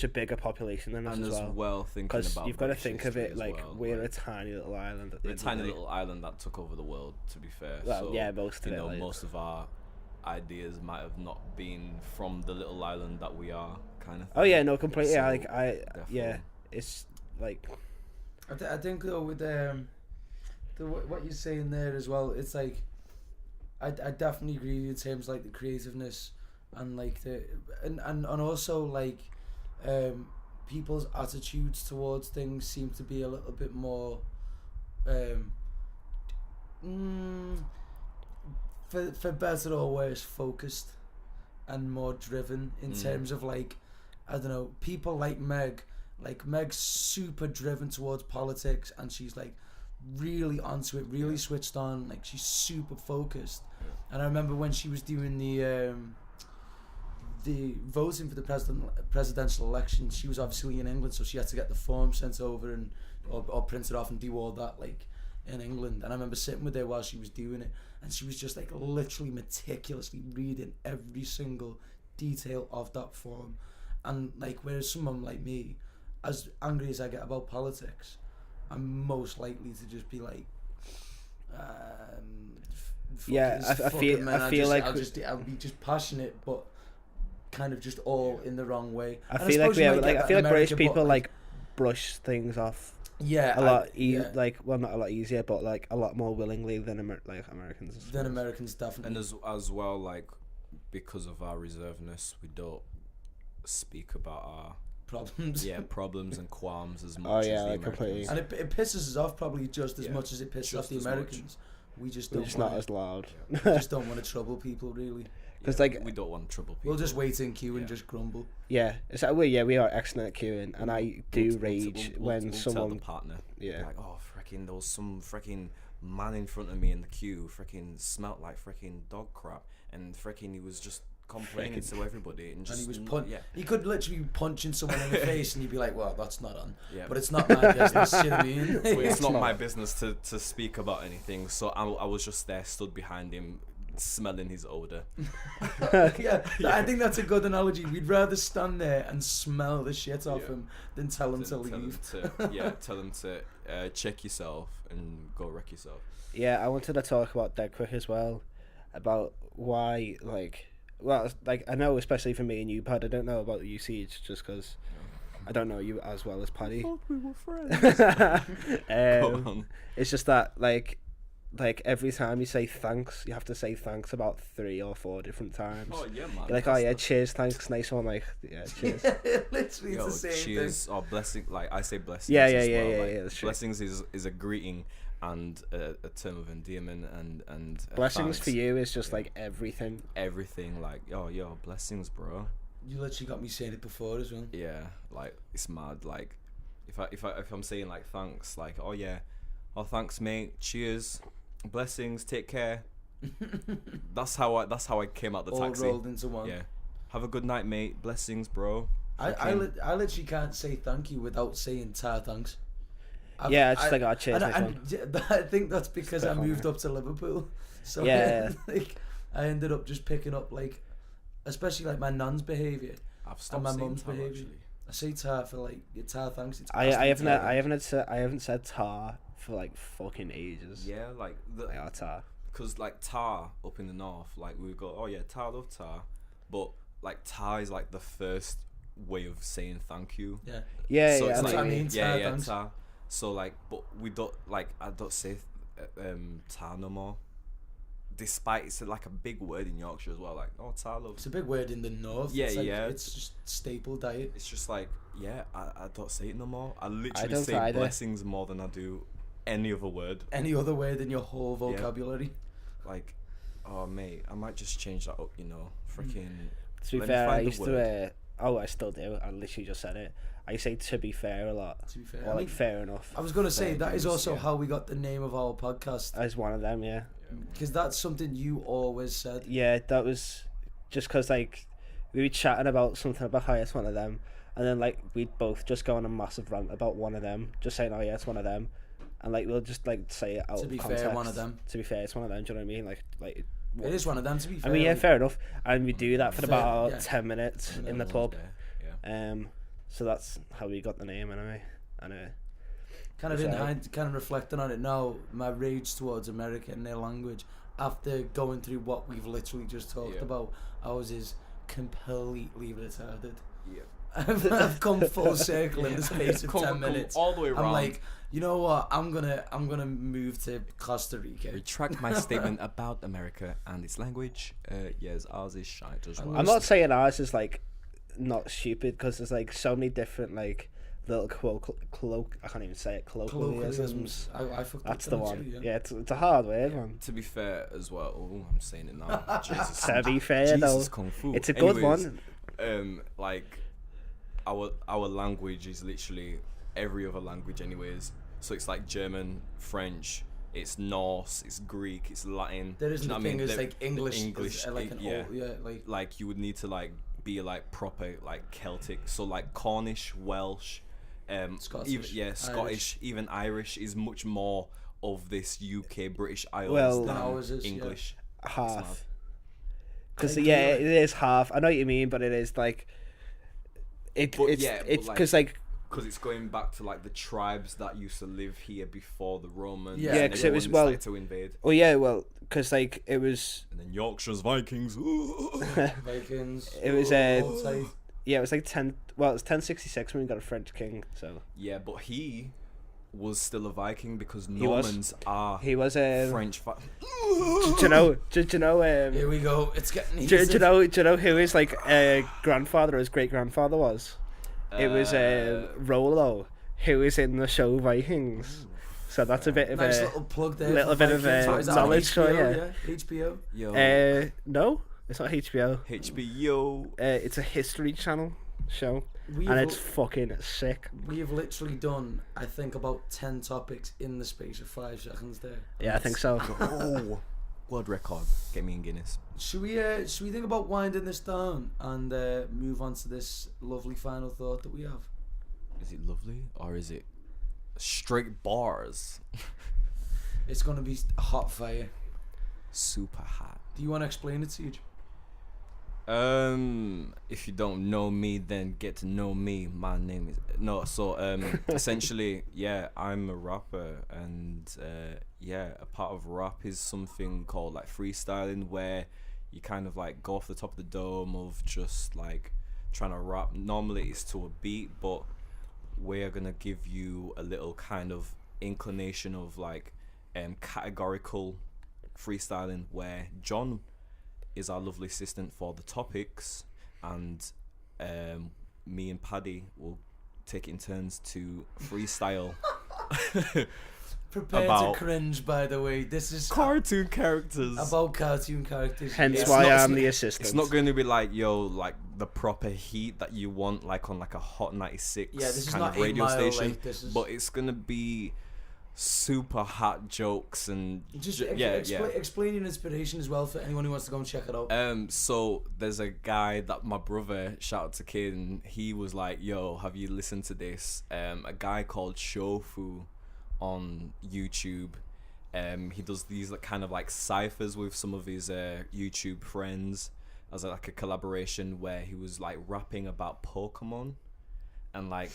a bigger population than us and as well. Because you've got to think of it like we're a tiny little island. We're a tiny little island that took over the world. To be fair, well, yeah, most of it. Most of our ideas might have not been from the little island that we are, kind of thing. Oh yeah, no, completely. So, it's like. I think though with what you're saying there as well, it's like. I definitely agree with you in terms of, like the creativeness and like and also like people's attitudes towards things seem to be a little bit more for better or worse focused and more driven in terms of like I don't know, people like Meg's super driven towards politics, and she's like really onto it, really switched on, like she's super focused. And I remember when she was doing the voting for the presidential election, she was obviously in England, so she had to get the form sent over and or printed off and do all that like in England. And I remember sitting with her while she was doing it, and she was just like literally meticulously reading every single detail of that form. And like whereas someone like me, as angry as I get about politics, I'm most likely to just be like, I feel like I'll be just passionate, but kind of just all in the wrong way. I feel like British people like brush things off. Yeah, a lot like well, not a lot easier, but like a lot more willingly than Americans. Than Americans, definitely. And as well, like because of our reservedness, we don't speak about our problems. problems and qualms as much as the like Americans. completely. And it pisses us off probably just as much as it pisses off the as Americans. We just We're don't just want not as loud. we just don't want to trouble people, really. Because like we don't want to trouble people. We'll just wait in queue and just grumble. yeah, it's like, we are excellent at queuing, and I do rage when we'll someone tell the partner, yeah. like, oh freaking, there was some freaking man in front of me in the queue, freaking smelt like freaking dog crap, and freaking he was just complaining to everybody, and And just he was he could literally be punching someone in the face, and you'd be like, "Well, that's not on." Yeah. But it's not my business. You know what I mean? Well, it's not my business to speak about anything, so I was just there, stood behind him, smelling his odor. I think that's a good analogy. We'd rather stand there and smell the shit off him than tell him to leave. Tell him to check yourself and go wreck yourself. Yeah, I wanted to talk about dead quick as well, about why I know especially for me and you, Pad. I don't know about you, Siege, just because I don't know you as well as Paddy. I thought we were friends. It's just that like every time you say thanks, you have to say thanks about 3 or 4 different times. Oh yeah, man. You're like, oh yeah, cheers, thanks, nice one. Like, yeah, cheers. Literally, it's the same cheers thing. or blessing. Like I say blessings. Yeah, as yeah, well. yeah, Like, yeah. That's true. blessings is a greeting and a term of endearment and Blessings thanks. for you is just like everything. Everything, like yo blessings, bro. You literally got me saying it before as well. Yeah, like it's mad. Like if I'm saying like thanks, like oh yeah, oh thanks mate, cheers, blessings, take care. that's how I came out the All taxi. rolled into one. Yeah, have a good night, mate. Blessings, bro. I literally can't say thank you without saying thanks. It's just like, oh, cheers, nice one. I think that's because I Spot on, moved yeah. up to Liverpool. So Yeah. like I ended up just picking up like, especially like my nan's behaviour I've and stopped my saying mum's tar, behaviour. actually. I say tar for like tar thanks. It's I Aston haven't said tar for like fucking ages. Yeah, like Like, oh, tar. because like tar up in the north, like we go, oh yeah, tar, love tar, but like tar is like the first way of saying thank you. Yeah. Yeah, So yeah. it's That's like, what I mean, tar, yeah, thanks. tar. So like, but we don't like, I don't say tar no more. Despite it's like a big word in Yorkshire as well, like oh tar love. It's a big word in the north. Yeah, it's like, yeah. It's just staple diet. It's just like I don't say it no more. I I literally don't say either. blessings more than I do any other word. Any other word in your whole vocabulary? Like, oh mate, I might just change that up. Freaking. To be Let me fair, I find the used to. I still do. I literally just said it. I say to be fair a lot. To be fair, Or I like mean, fair enough. I was gonna say Fair that is dues, also yeah. how we got the name of our podcast, As one of them, yeah. because that's something you always said. Yeah, that was just because like we were chatting about something about how it's one of them, and then like we'd both just go on a massive rant about one of them, just saying, oh yeah, it's one of them, and like we'll just like say it out To of be context. fair, one of them. To be fair, it's one of them. Do you know what I mean? Like It is one of them. To be I fair. mean, yeah, like, fair enough. And we do that for Fair, about yeah. 10 minutes in the pub. Yeah. So that's how we got the name anyway. Anyway. kind of kind of reflecting on it now, my rage towards America and their language after going through what we've literally just talked about, ours is completely retarded. Yeah. I've come full circle in the space of 10 minutes. all the way around. I'm like, you know what? I'm gonna move to Costa Rica. Retract my statement about America and its language. Yes, ours is shite as well. I'm not saying ours is like not stupid because there's like so many different like little I can't even say it, colloquialisms. I fucked That's up the them one. too, Yeah, it's a hard word, man. To be fair as well, I'm saying it now. Jesus, To be fair though, Jesus Kung Fu. it's a good Anyways, one. Like our language is literally every other language, anyways. So it's like German, French, it's Norse, it's Greek, it's Latin. There isn't Do a you know thing what I as mean? like English, English, like an yeah. like You would need to like be like proper like Celtic. So like Cornish, Welsh, Scottish, even, Scottish, even Irish is much more of this UK British Isles Well, than ours is, English. Half. Because I yeah, agree, it is half. I know what you mean, but it is like it's because like because it's going back to like the tribes that used to live here before the Romans. Yeah, and 'cause it was, everyone well- started to invade. oh yeah, well, because like it was And then Yorkshire's Vikings. Vikings. it was all tight. yeah, it was like 10. Well, it was 1066 when we got a French king. So Yeah, but he was still a Viking because was. Normans are He was French. Do you know? Here we go. It's getting Do easy. you know who his grandfather, his great grandfather was? It was Rollo, who was in the show Vikings. So that's a bit of nice a little plug there. little for bit of Vikings. What is that, knowledge. So HBO, yeah. HBO. Yo, No, it's not HBO. HBO. It's a History Channel show, and it's fucking sick. We've literally done, I think, about 10 topics in the space of 5 seconds there. Yeah, I think so. Oh, world record. Get me in Guinness. Should we think about winding this down and move on to this lovely final thought that we have? Is it lovely or is it straight bars? It's gonna be hot fire. Super hot. Do you want to explain it, Siege? If you don't know me, then get to know me. My name is essentially, yeah, I'm a rapper, and a part of rap is something called like freestyling, where you kind of like go off the top of the dome of just like trying to rap. Normally it's to a beat, but we're gonna give you a little kind of inclination of like categorical freestyling, where John is our lovely assistant for the topics, and me and Paddy will take it in turns to freestyle. Prepare About to cringe, by the way. This is cartoon characters. about cartoon characters. Hence It's why not- I'm the assistant. It's not going to be like, yo, like the proper heat that you want, like on like a Hot 96 Yeah, this is kind not of radio 8 Mile, station. like, this is But it's gonna be super hot jokes and just yeah. explain your inspiration as well for anyone who wants to go and check it out. So there's a guy that my brother, shout out to Kid, and he was like, yo, have you listened to this? A guy called Shofu on YouTube. He does these like kind of like ciphers with some of his YouTube friends as like a collaboration, where he was like rapping about Pokemon and like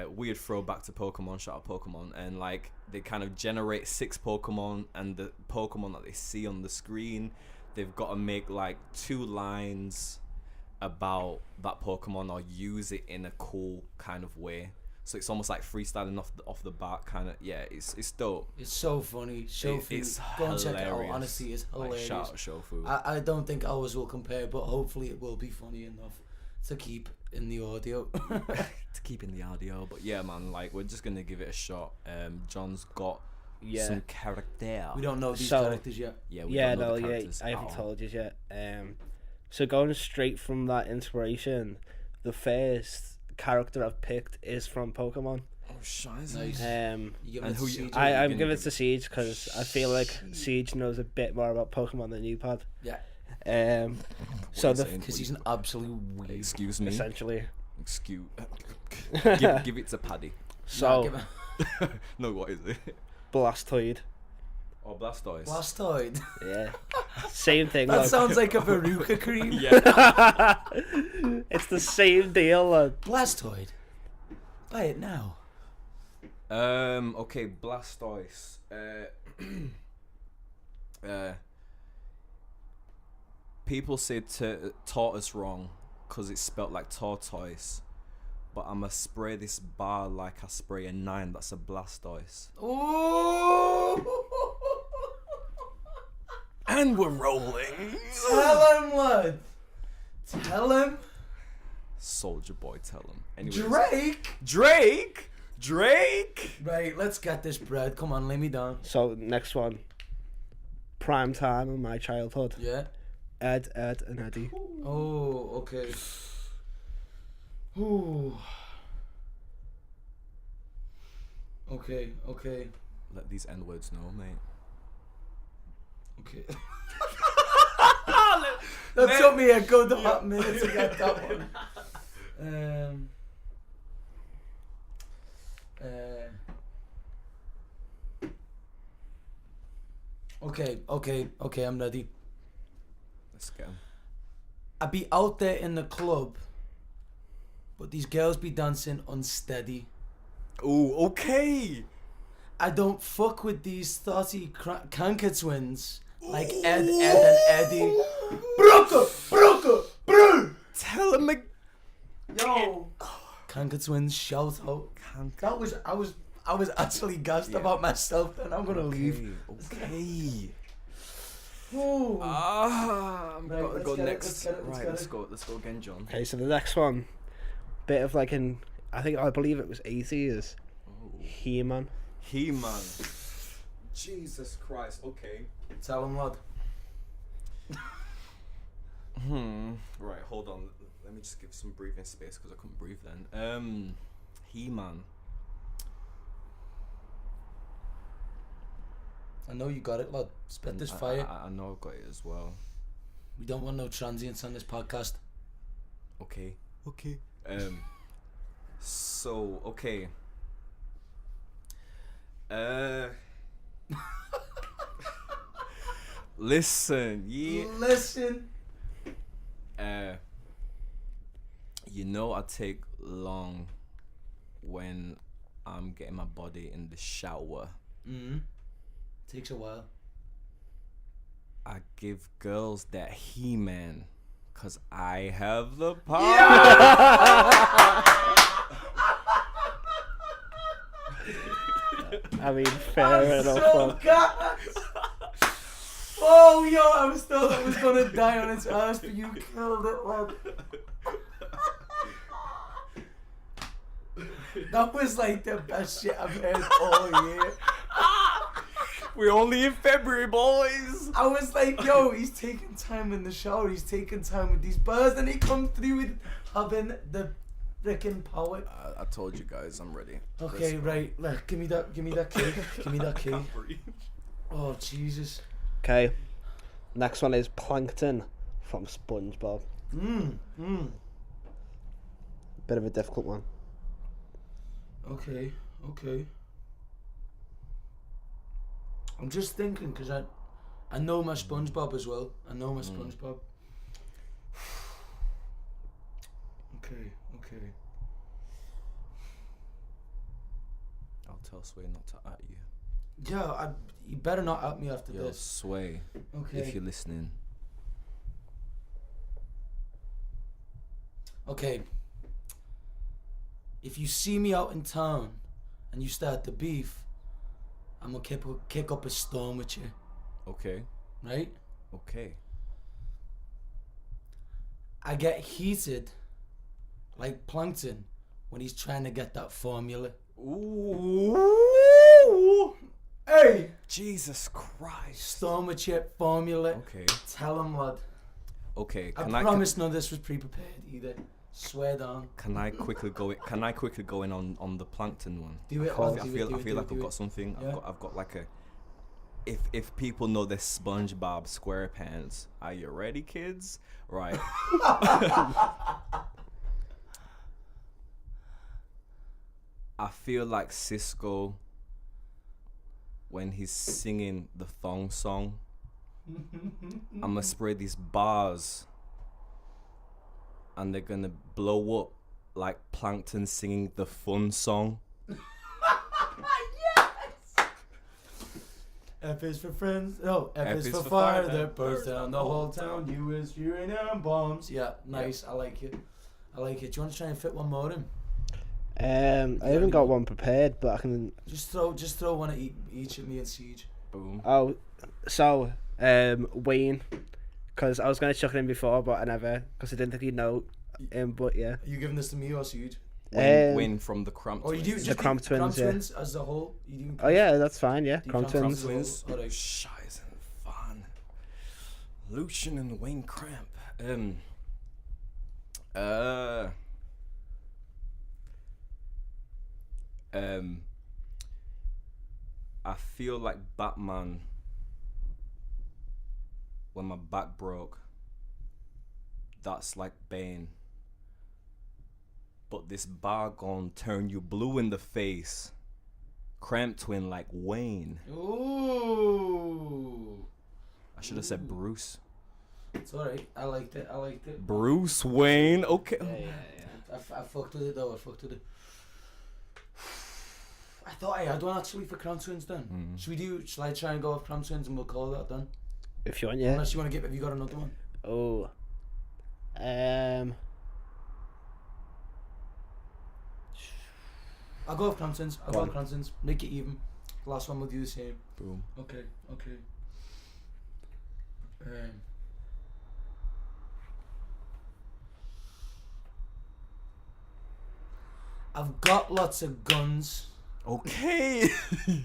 weird throwback to Pokemon, shout out Pokemon, and like they kind of generate 6 Pokemon, and the Pokemon that they see on the screen, they've got to make like 2 lines about that Pokemon or use it in a cool kind of way. So it's almost like freestyling off the bat, kind of. Yeah, it's dope. It's so funny. Shofu. It's Go and check it out. hilarious. Honestly, it's Like, hilarious. shout out Shofu. I don't think ours will compare, but hopefully it will be funny enough to keep in the audio. To keep in the audio, but yeah, man, like we're just gonna give it a shot. John's got some character. We don't know these So- characters yet. Yeah, we don't know no, the yeah, characters I at haven't all. told you yet. So going straight from that inspiration, the first character I've picked is from Pokemon. Oh, shiz. Nice. Um, You give And it who to you- CJ? I'm gonna giving it give to Siege because I feel like Siege knows a bit more about Pokemon than you, Pad. Yeah, So What are you the saying? because he's an absolute weeb. Excuse me. essentially, give it to Paddy. so No, what is it? Blastoid, Oh, Blastoise. Blastoid. yeah, same thing. That Like, sounds like a Veruca cream. Yeah. it's the same deal. Like, Blastoid. Buy it now. Okay, Blastoise. People say tortoise wrong because it's spelt like tortoise, but I'ma spray this bar like I spray a 9. That's a Blastoise. Ooh. And we're rolling. Tell him, lad. Tell him. Soldier Boy, tell him. Anyways. Drake. Right, let's get this bread. Come on, lay me down. so next one, prime time in my childhood. Yeah. Ed, and Eddie. Oh, okay. Ooh. Okay. Let these N words know, mate. Okay. That took me a good hot minute to get that one. Okay, I'm ready. Let's go. I be out there in the club, but these girls be dancing unsteady. Ooh, okay. I don't fuck with these thoughty canker twins like Ed and Eddie. Brooker, bro. Tell him again. Yo, Kanker Twins, shout out. That was I was actually gassed about myself, and I'm gonna leave. Okay. Ooh. I'm Right, gotta go let's next. get it. Let's go again, John. Okay, so the next one, bit of like I believe it was 80s. He-Man. He-Man. Jesus Christ. Okay. Tell him, lad. Right, hold on. Let me just give some breathing space because I couldn't breathe then. He-Man. I know you got it, lad. Spit this fire. I know I've got it as well. We don't want no transients on this podcast. Okay. So okay. Listen. You know I take long when I'm getting my body in the shower. Takes a while. I give girls that He-Man, 'cause I have the power. I mean, fair enough. So oh, yo, I was thought I was gonna die on its ass, but you killed it, lad. That was like the best shit I've heard all year. We're only in February, boys. I was like, yo, he's taking time in the shower, he's taking time with these bars, and he come through with having the freaking power. I told you guys, I'm ready. Okay, right, look, give me that key, give me that key. Can't breathe. Oh, Jesus. Okay, next one is Plankton from SpongeBob. Bit of a difficult one. Okay. I'm just thinking, because I know my SpongeBob as well. SpongeBob. Okay. I'll tell Sway not to at you. Yeah, you better not at me after Yo, this. Sway, Okay. if you're listening. Okay. If you see me out in town and you start the beef, I'm gonna kick up a storm with you. Okay. Right? Okay. I get heated like Plankton when he's trying to get that formula. Ooh. Hey! Jesus Christ. Storm with you, formula. Okay. Tell him, lad. Okay. I promise none of this was pre-prepared either. Swear down. Can I quickly go in on the Plankton one? Do it. I feel like I've got something. Yeah. I've got like a. If people know the SpongeBob SquarePants, are you ready, kids? Right. I feel like Cisco when he's singing the thong song. I'ma spray these bars and they're gonna blow up like Plankton singing the fun song. Yes! F is for friends. Oh, F is for fire that burns down the whole town. U is uranium bombs. Yeah, nice. Yep. I like it. Do you want to try and fit one more in? I haven't got one prepared, but I can just throw one at each at me and Siege. Boom. Oh, so Wayne, because I was gonna chuck it in before, but I never, because I didn't think you'd know. But yeah. Are you giving this to me or Siege? Wayne from the Cramp Twins. Or you do the Cramp Twins, Cramp Twins as a whole. Oh yeah, that's fine. Yeah, Cramp Cramp Twins. Twins. Scheiße, fun. Lucian and Wayne Cramp. I feel like Batman when my back broke. That's like Bane. But this bar gon' turn you blue in the face. Cramp Twin like Wayne. Ooh. I should have said Bruce. It's alright. I liked it. Bruce Wayne. Okay. Yeah. I fucked with it though. I thought I had one actually for Cramp Twins then. Shall I try and go off Cramp Twins and we'll call that done? If you want, yeah. Unless you want to have you got another one? Oh. I'll go with Cramptons. I'll Go go on. with Cramptons. Make it even. Last one we'll do the same. Boom. Okay. I've got lots of guns Okay.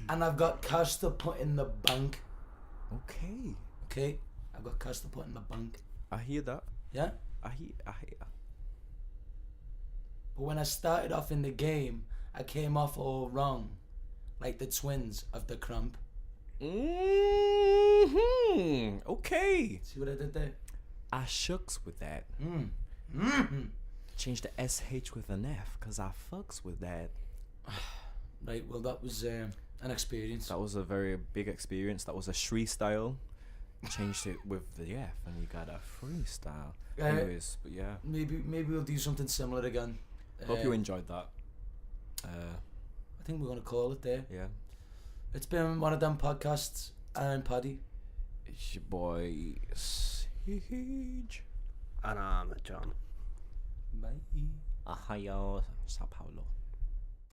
and I've got cash to put in the bank. Okay. Okay? I've got cash to put in the bank. I hear that. Yeah? I hear. But when I started off in the game, I came off all wrong. Like the twins of the Crump. Okay. See what I did there? I shucks with that. Change the SH with an F, cause I fucks with that. Right, well that was an experience. That was a very big experience. That was a freestyle. Changed it with the F, and you got a freestyle. Anyways, but yeah. Maybe we'll do something similar again. Hope you enjoyed that. I think we're gonna call it there. Yeah. It's been one of them podcasts. I'm Paddy. It's your boy Siege. And I'm John. Bye. Ohio, Sao Paulo.